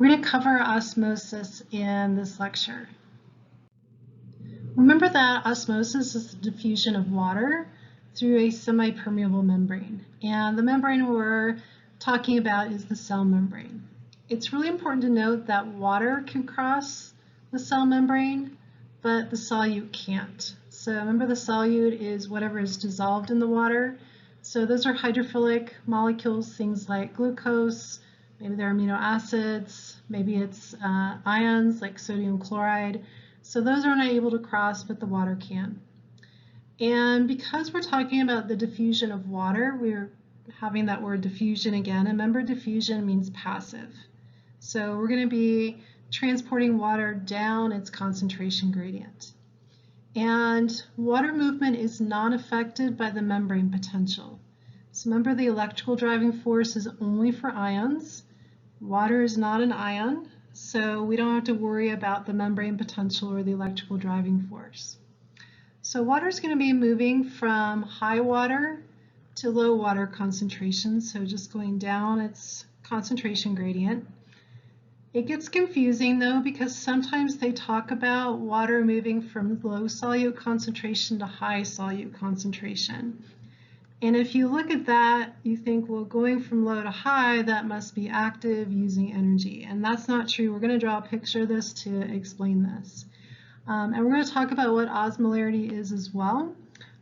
We're going to cover osmosis in this lecture. Remember that osmosis is the diffusion of water through a semi-permeable membrane. And the membrane we're talking about is the cell membrane. It's really important to note that water can cross the cell membrane, but the solute can't. So remember, the solute is whatever is dissolved in the water. So those are hydrophilic molecules, things like glucose, maybe they're amino acids, maybe it's ions like sodium chloride. So those are not able to cross, but the water can. And because we're talking about the diffusion of water, we're having that word diffusion again. And remember, diffusion means passive. So we're going to be transporting water down its concentration gradient. And water movement is not affected by the membrane potential. So remember, the electrical driving force is only for ions. Water is not an ion, so we don't have to worry about the membrane potential or the electrical driving force. So water is going to be moving from high water to low water concentration, so just going down its concentration gradient. It gets confusing though, because sometimes they talk about water moving from low solute concentration to high solute concentration. And if you look at that, you think, well, going from low to high, that must be active, using energy. And that's not true. We're going to draw a picture of this to explain this. And we're going to talk about what osmolarity is as well.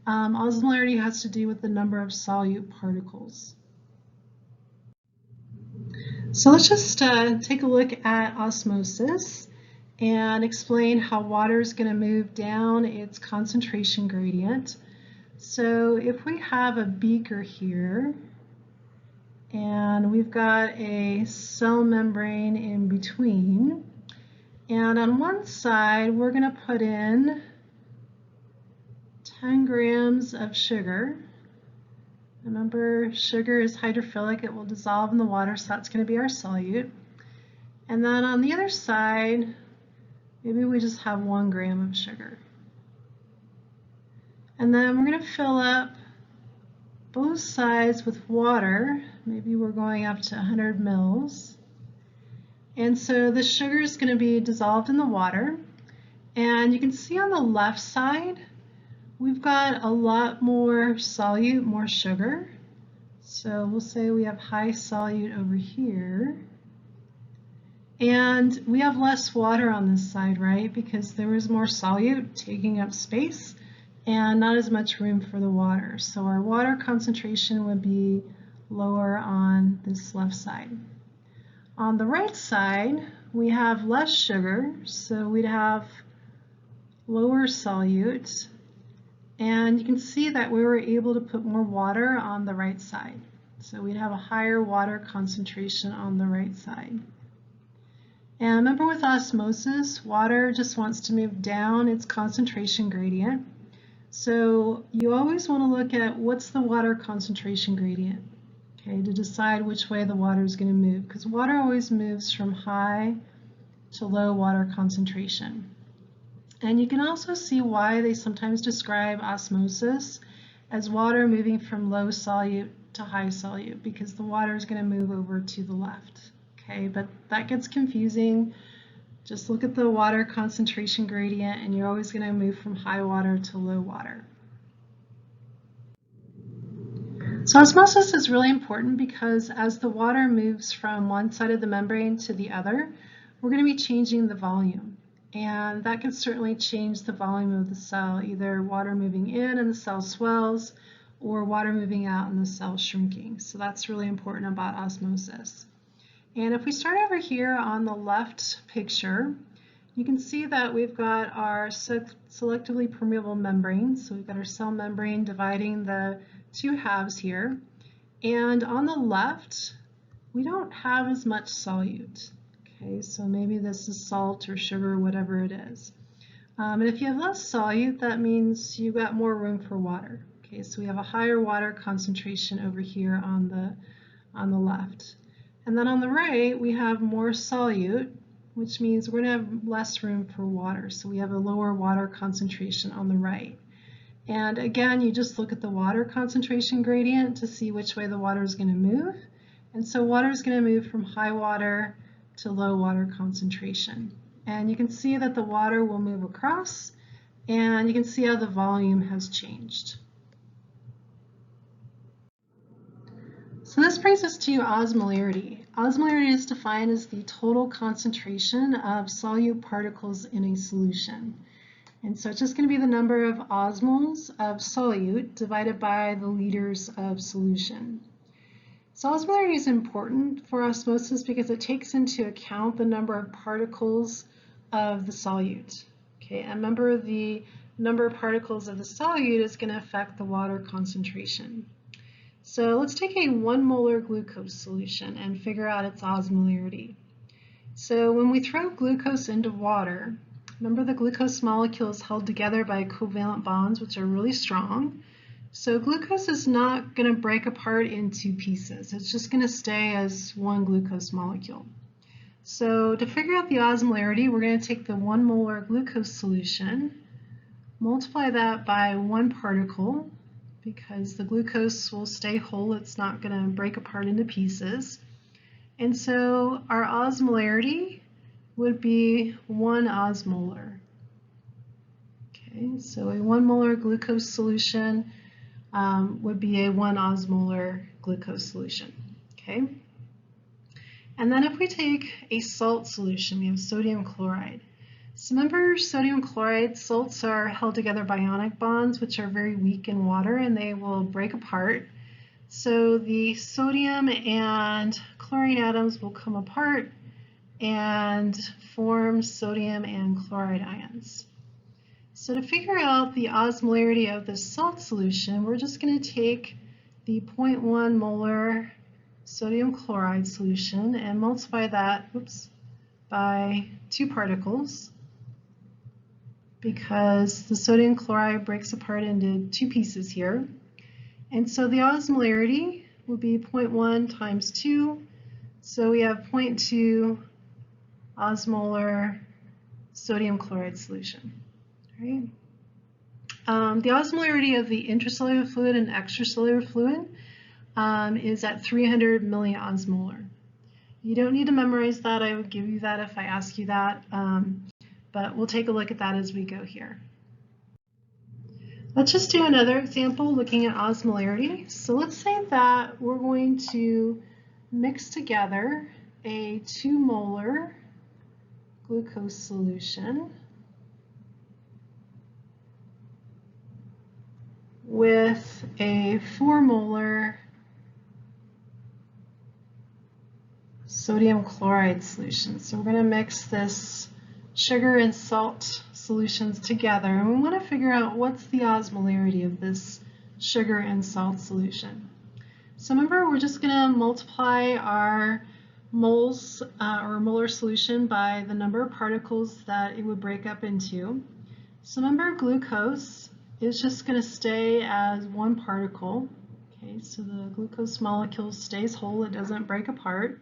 Osmolarity has to do with the number of solute particles. So let's just take a look at osmosis and explain how water is going to move down its concentration gradient. So if we have a beaker here, and we've got a cell membrane in between, and on one side we're going to put in 10 grams of sugar. Remember, sugar is hydrophilic, it will dissolve in the water, so that's going to be our solute. And then on the other side, maybe we just have 1 gram of sugar. And then we're going to fill up both sides with water. Maybe we're going up to 100 mils. And so the sugar is going to be dissolved in the water. And you can see on the left side, we've got a lot more solute, more sugar. So we'll say we have high solute over here. And we have less water on this side, right? Because there was more solute taking up space and not as much room for the water. So our water concentration would be lower on this left side. On the right side, we have less sugar, so we'd have lower solute. And you can see that we were able to put more water on the right side. So we'd have a higher water concentration on the right side. And remember, with osmosis, water just wants to move down its concentration gradient. So you always want to look at what's the water concentration gradient, okay, to decide which way the water is going to move, because water always moves from high to low water concentration. And you can also see why they sometimes describe osmosis as water moving from low solute to high solute, because the water is going to move over to the left, okay, but that gets confusing. Just look at the water concentration gradient, and you're always going to move from high water to low water. So osmosis is really important because as the water moves from one side of the membrane to the other, we're going to be changing the volume. And that can certainly change the volume of the cell, either water moving in and the cell swells, or water moving out and the cell shrinking. So that's really important about osmosis. And if we start over here on the left picture, you can see that we've got our selectively permeable membrane. So we've got our cell membrane dividing the two halves here. And on the left, we don't have as much solute. Okay, so maybe this is salt or sugar, whatever it is. And if you have less solute, that means you've got more room for water. Okay, so we have a higher water concentration over here on the left. And then on the right, we have more solute, which means we're going to have less room for water. So we have a lower water concentration on the right. And again, you just look at the water concentration gradient to see which way the water is going to move. And so water is going to move from high water to low water concentration. And you can see that the water will move across, and you can see how the volume has changed. So this brings us to osmolarity. Osmolarity is defined as the total concentration of solute particles in a solution. And so it's just going to be the number of osmoles of solute divided by the liters of solution. So osmolarity is important for osmosis because it takes into account the number of particles of the solute. Okay, and remember, the number of particles of the solute is going to affect the water concentration. So let's take a 1 molar glucose solution and figure out its osmolarity. So when we throw glucose into water, remember the glucose molecule is held together by covalent bonds, which are really strong. So glucose is not going to break apart into pieces. It's just going to stay as one glucose molecule. So to figure out the osmolarity, we're going to take the 1 molar glucose solution, multiply that by 1 particle, because the glucose will stay whole. It's not going to break apart into pieces. And so our osmolarity would be 1 osmolar. Okay, so a 1 molar glucose solution would be a 1 osmolar glucose solution. Okay, and then if we take a salt solution, we have sodium chloride. So remember, sodium chloride salts are held together by ionic bonds, which are very weak in water, and they will break apart. So the sodium and chlorine atoms will come apart and form sodium and chloride ions. So to figure out the osmolarity of this salt solution, we're just going to take the 0.1 molar sodium chloride solution and multiply that by 2 particles, because the sodium chloride breaks apart into 2 pieces here. And so the osmolarity will be 0.1 times 2. So we have 0.2 osmolar sodium chloride solution. All right. The osmolarity of the intracellular fluid and extracellular fluid is at 300 milliosmolar. You don't need to memorize that. I would give you that if I ask you that. But we'll take a look at that as we go here. Let's just do another example looking at osmolarity. So let's say that we're going to mix together a 2 molar glucose solution with a 4 molar sodium chloride solution. So we're going to mix this sugar and salt solutions together, and we want to figure out what's the osmolarity of this sugar and salt solution. So remember, we're just going to multiply our moles or molar solution by the number of particles that it would break up into. So remember, glucose is just going to stay as 1 particle. Okay, so the glucose molecule stays whole, it doesn't break apart.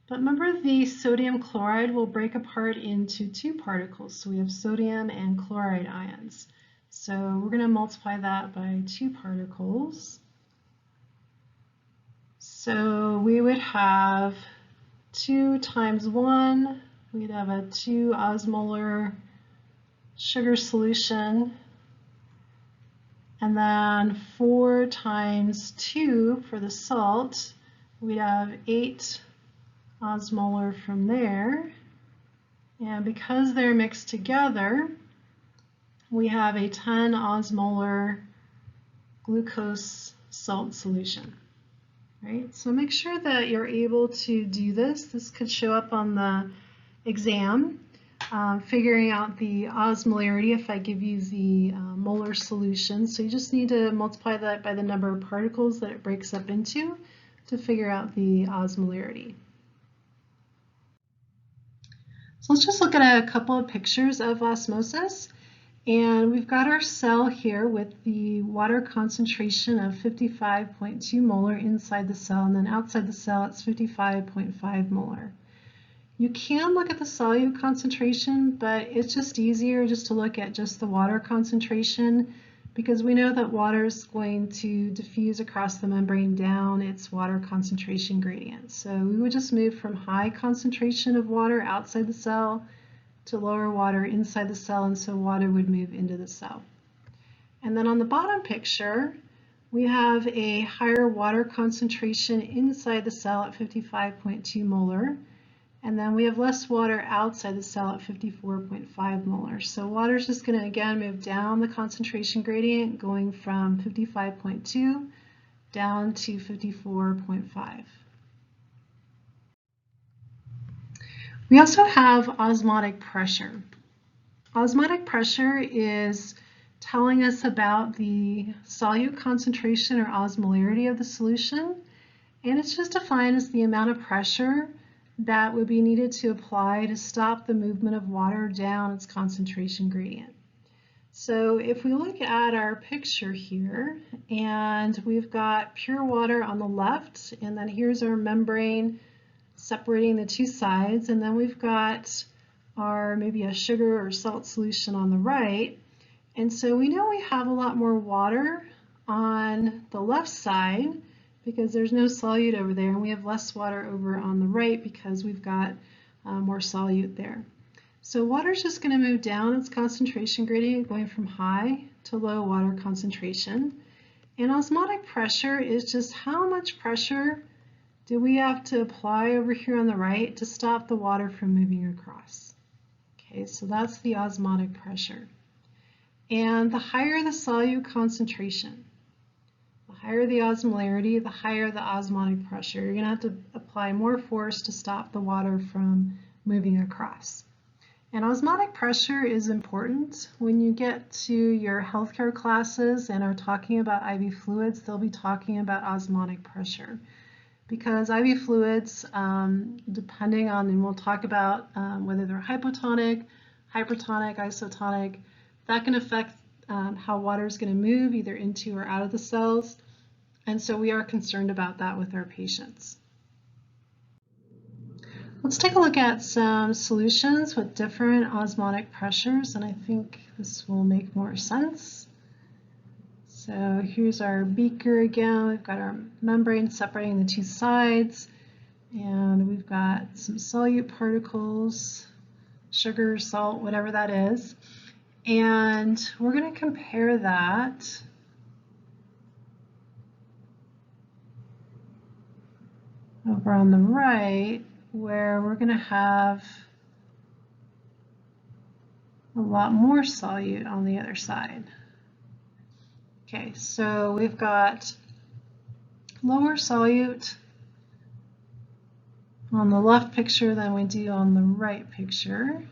But remember, the sodium chloride will break apart into 2 particles. So we have sodium and chloride ions. So we're going to multiply that by 2 particles. So we would have 2 times 1, we'd have a 2 osmolar sugar solution. And then 4 times 2 for the salt, we'd have 8 osmolar from there, and because they're mixed together, we have a 10 osmolar glucose salt solution. Right? So make sure that you're able to do this. This could show up on the exam, figuring out the osmolarity if I give you the molar solution. So you just need to multiply that by the number of particles that it breaks up into to figure out the osmolarity. So let's just look at a couple of pictures of osmosis. And we've got our cell here with the water concentration of 55.2 molar inside the cell, and then outside the cell it's 55.5 molar. You can look at the solute concentration, but it's just easier just to look at just the water concentration because we know that water is going to diffuse across the membrane down its water concentration gradient. So we would just move from high concentration of water outside the cell to lower water inside the cell, and so water would move into the cell. And then on the bottom picture, we have a higher water concentration inside the cell at 55.2 molar, and then we have less water outside the cell at 54.5 molar. So water is just going to again move down the concentration gradient, going from 55.2 down to 54.5. We also have osmotic pressure. Osmotic pressure is telling us about the solute concentration or osmolarity of the solution, and it's just defined as the amount of pressure that would be needed to apply to stop the movement of water down its concentration gradient. So if we look at our picture here, and we've got pure water on the left, and then here's our membrane separating the two sides, and then we've got our maybe a sugar or salt solution on the right. And so we know we have a lot more water on the left side because there's no solute over there, and we have less water over on the right because we've got more solute there. So water is just going to move down its concentration gradient, going from high to low water concentration. And osmotic pressure is just how much pressure do we have to apply over here on the right to stop the water from moving across. Okay, so that's the osmotic pressure. And the higher the solute concentration, the higher the osmolarity, the higher the osmotic pressure. You're going to have to apply more force to stop the water from moving across. And osmotic pressure is important. When you get to your healthcare classes and are talking about IV fluids, they'll be talking about osmotic pressure. Because IV fluids, depending on, and we'll talk about whether they're hypotonic, hypertonic, isotonic, that can affect how water is going to move either into or out of the cells. And so we are concerned about that with our patients. Let's take a look at some solutions with different osmotic pressures, and I think this will make more sense. So here's our beaker again. We've got our membrane separating the two sides, and we've got some solute particles, sugar, salt, whatever that is. And we're going to compare that over on the right, where we're going to have a lot more solute on the other side. Okay, so we've got lower solute on the left picture than we do on the right picture.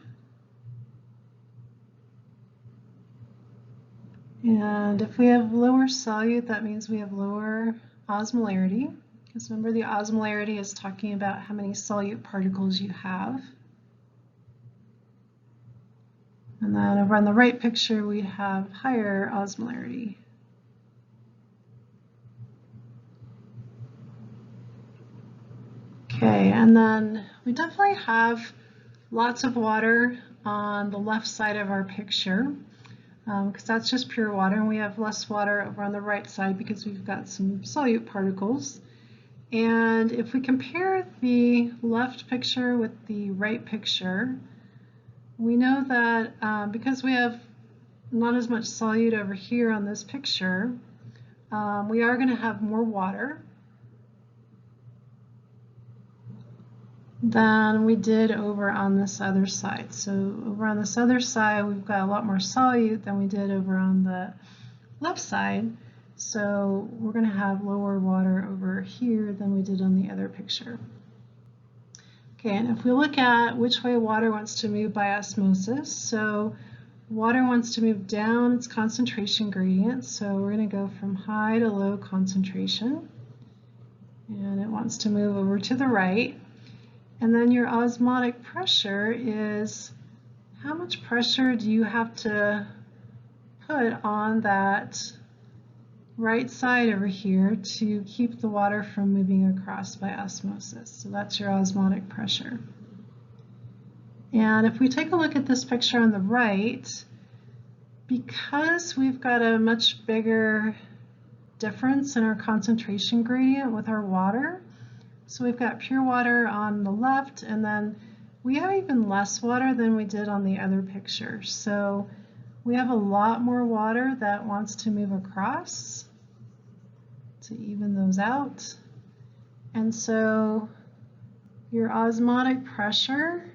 And if we have lower solute, that means we have lower osmolarity. Because remember, the osmolarity is talking about how many solute particles you have. And then over on the right picture, we have higher osmolarity. Okay, and then we definitely have lots of water on the left side of our picture, because that's just pure water, and we have less water over on the right side because we've got some solute particles. And if we compare the left picture with the right picture, we know that because we have not as much solute over here on this picture, we are going to have more water than we did over on this other side. So over on this other side, we've got a lot more solute than we did over on the left side. So we're going to have lower water over here than we did on the other picture. Okay, and if we look at which way water wants to move by osmosis, so water wants to move down its concentration gradient, so we're going to go from high to low concentration, and it wants to move over to the right. And then your osmotic pressure is how much pressure do you have to put on that right side over here to keep the water from moving across by osmosis. So that's your osmotic pressure. And if we take a look at this picture on the right, because we've got a much bigger difference in our concentration gradient with our water, so we've got pure water on the left, and then we have even less water than we did on the other picture. So we have a lot more water that wants to move across to even those out. And so your osmotic pressure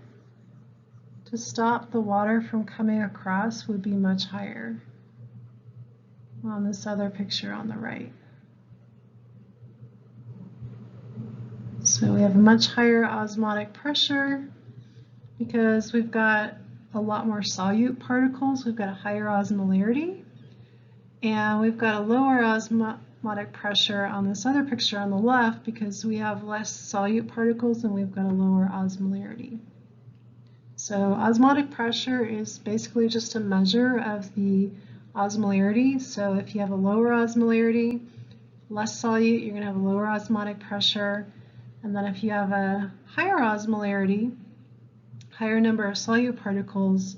to stop the water from coming across would be much higher on this other picture on the right. So we have a much higher osmotic pressure because we've got a lot more solute particles, we've got a higher osmolarity, and we've got a lower osmotic pressure on this other picture on the left because we have less solute particles and we've got a lower osmolarity. So osmotic pressure is basically just a measure of the osmolarity. So if you have a lower osmolarity, less solute, you're going to have a lower osmotic pressure. And then if you have a higher osmolarity, higher number of solute particles,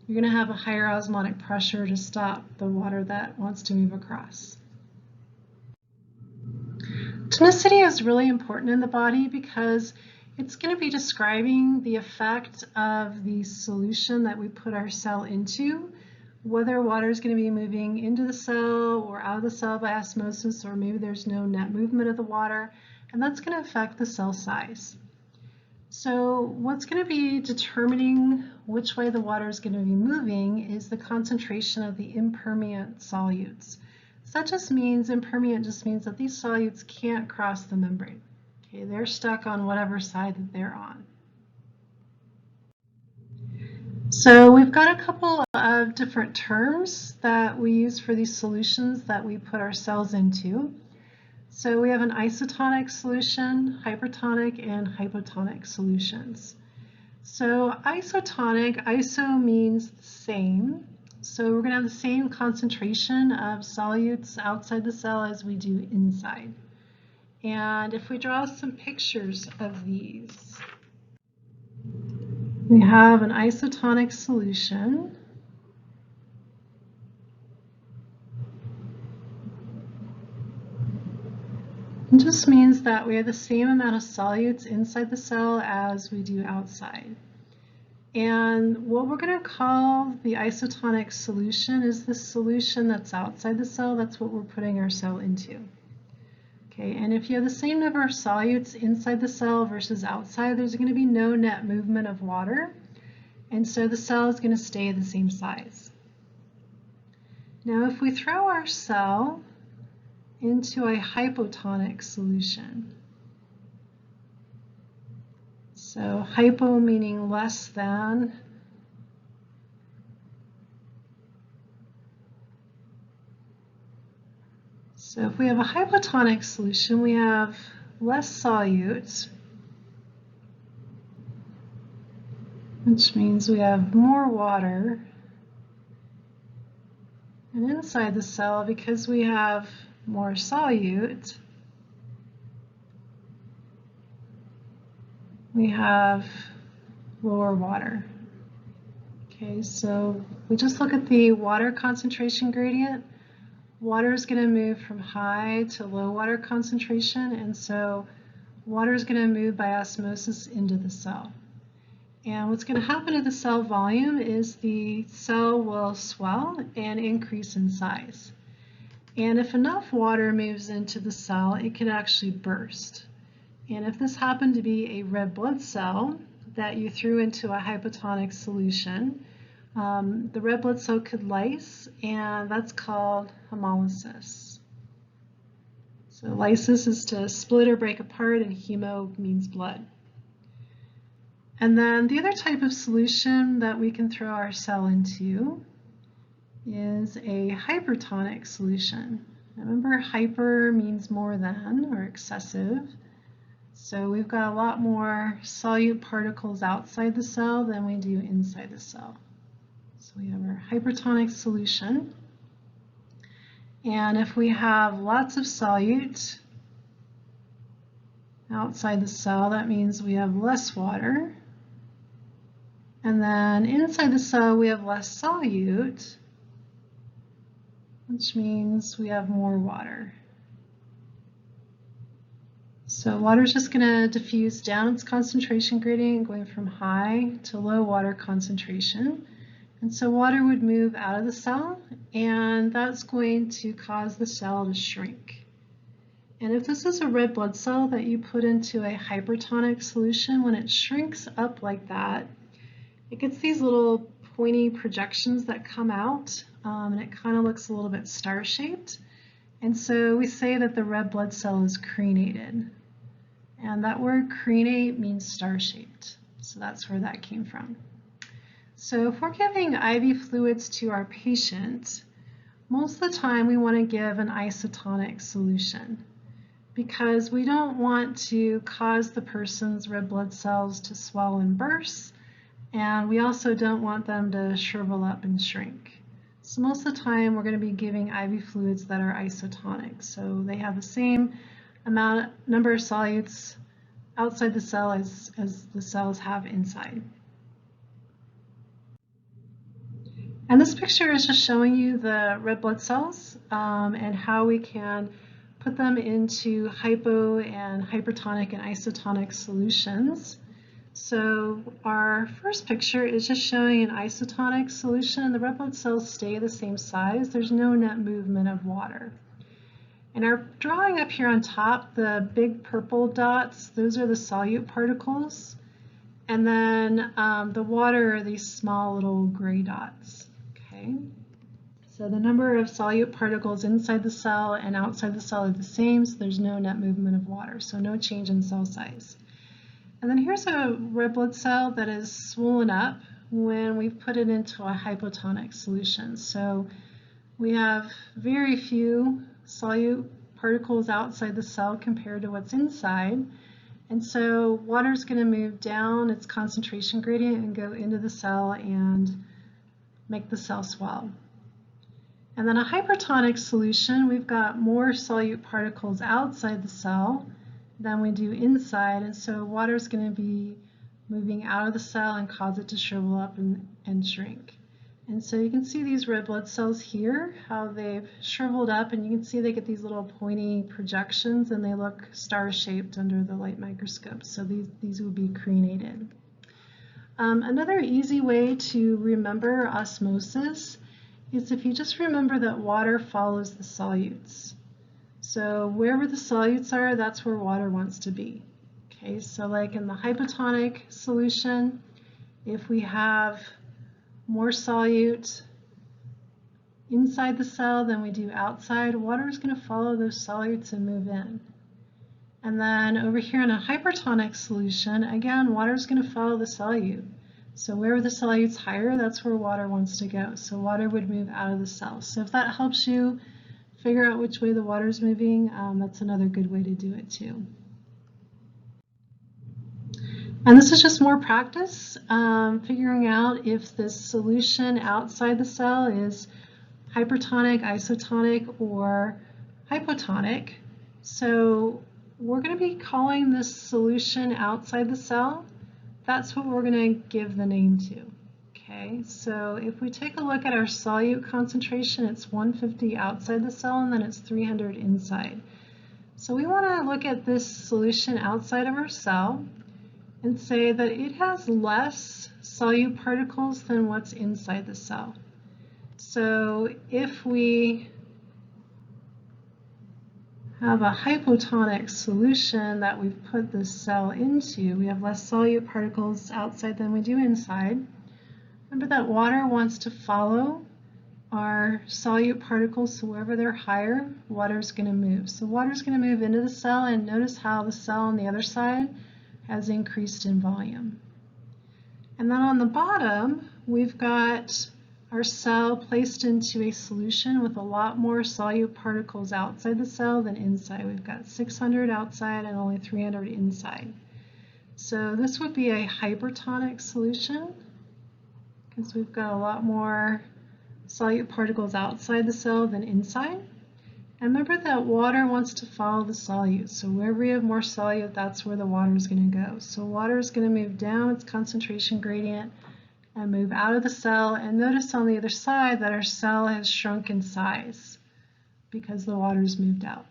you're going to have a higher osmotic pressure to stop the water that wants to move across. Tonicity is really important in the body because it's going to be describing the effect of the solution that we put our cell into, whether water is going to be moving into the cell or out of the cell by osmosis, or maybe there's no net movement of the water, and that's going to affect the cell size. So what's going to be determining which way the water is going to be moving is the concentration of the impermeant solutes. So that just means, impermeant just means that these solutes can't cross the membrane. Okay, they're stuck on whatever side that they're on. So we've got a couple of different terms that we use for these solutions that we put our cells into. So we have an isotonic solution, hypertonic, and hypotonic solutions. So isotonic, iso means the same. So we're going to have the same concentration of solutes outside the cell as we do inside. And if we draw some pictures of these, we have an isotonic solution. It just means that we have the same amount of solutes inside the cell as we do outside. And what we're going to call the isotonic solution is the solution that's outside the cell. That's what we're putting our cell into. Okay, and if you have the same number of solutes inside the cell versus outside, there's going to be no net movement of water. And so the cell is going to stay the same size. Now, if we throw our cell into a hypotonic solution. So hypo meaning less than. So if we have a hypotonic solution, we have less solutes, which means we have more water. And inside the cell, because we have more solute, we have lower water. Okay, so we just look at the water concentration gradient. Water is going to move from high to low water concentration, and so water is going to move by osmosis into the cell. And what's going to happen to the cell volume is the cell will swell and increase in size. And if enough water moves into the cell, it can actually burst. And if this happened to be a red blood cell that you threw into a hypotonic solution, the red blood cell could lyse, and that's called hemolysis. So lysis is to split or break apart, and hemo means blood. And then the other type of solution that we can throw our cell into is a hypertonic solution. Remember, hyper means more than or excessive. So we've got a lot more solute particles outside the cell than we do inside the cell. So we have our hypertonic solution. And if we have lots of solute outside the cell, that means we have less water. And then inside the cell, we have less solute. which means we have more water. So water is just going to diffuse down its concentration gradient, going from high to low water concentration. And so water would move out of the cell, and that's going to cause the cell to shrink. And if this is a red blood cell that you put into a hypertonic solution, when it shrinks up like that, it gets these little pointy projections that come out, and it kind of looks a little bit star-shaped. And so we say that the red blood cell is crenated. And that word crenate means star-shaped. So that's where that came from. So if we're giving IV fluids to our patient, most of the time we want to give an isotonic solution because we don't want to cause the person's red blood cells to swell and burst, and we also don't want them to shrivel up and shrink. So most of the time we're going to be giving IV fluids that are isotonic. So they have the same number of solutes outside the cell as the cells have inside. And this picture is just showing you the red blood cells and how we can put them into hypo and hypertonic and isotonic solutions. So our first picture is just showing an isotonic solution. The red blood cells stay the same size. There's no net movement of water. And our drawing up here on top, the big purple dots, those are the solute particles. And then the water are these small little gray dots. Okay. So the number of solute particles inside the cell and outside the cell are the same, so there's no net movement of water, so no change in cell size. And then here's a red blood cell that is swollen up when we've put it into a hypotonic solution. So we have very few solute particles outside the cell compared to what's inside. And so water is going to move down its concentration gradient and go into the cell and make the cell swell. And then a hypertonic solution, we've got more solute particles outside the cell than we do inside, and so water is going to be moving out of the cell and cause it to shrivel up and shrink. And so you can see these red blood cells here, how they've shriveled up, and you can see they get these little pointy projections and they look star-shaped under the light microscope. So these would be crenated. Another easy way to remember osmosis is if you just remember that water follows the solutes. So wherever the solutes are, that's where water wants to be. Okay, so like in the hypotonic solution, if we have more solute inside the cell than we do outside, water is going to follow those solutes and move in. And then over here in a hypertonic solution, again, water is going to follow the solute. So wherever the solute's higher, that's where water wants to go. So water would move out of the cell. So if that helps you figure out which way the water is moving, that's another good way to do it too. And this is just more practice, figuring out if this solution outside the cell is hypertonic, isotonic, or hypotonic. So we're going to be calling this solution outside the cell. That's what we're going to give the name to. Okay, so if we take a look at our solute concentration, it's 150 outside the cell and then it's 300 inside. So we want to look at this solution outside of our cell and say that it has less solute particles than what's inside the cell. So if we have a hypotonic solution that we've put this cell into, we have less solute particles outside than we do inside. Remember that water wants to follow our solute particles, so wherever they're higher, water is going to move. So water is going to move into the cell, and notice how the cell on the other side has increased in volume. And then on the bottom, we've got our cell placed into a solution with a lot more solute particles outside the cell than inside. We've got 600 outside and only 300 inside. So this would be a hypertonic solution because we've got a lot more solute particles outside the cell than inside. And remember that water wants to follow the solute. So wherever we have more solute, that's where the water is going to go. So water is going to move down its concentration gradient and move out of the cell. And notice on the other side that our cell has shrunk in size. because the water's moved out.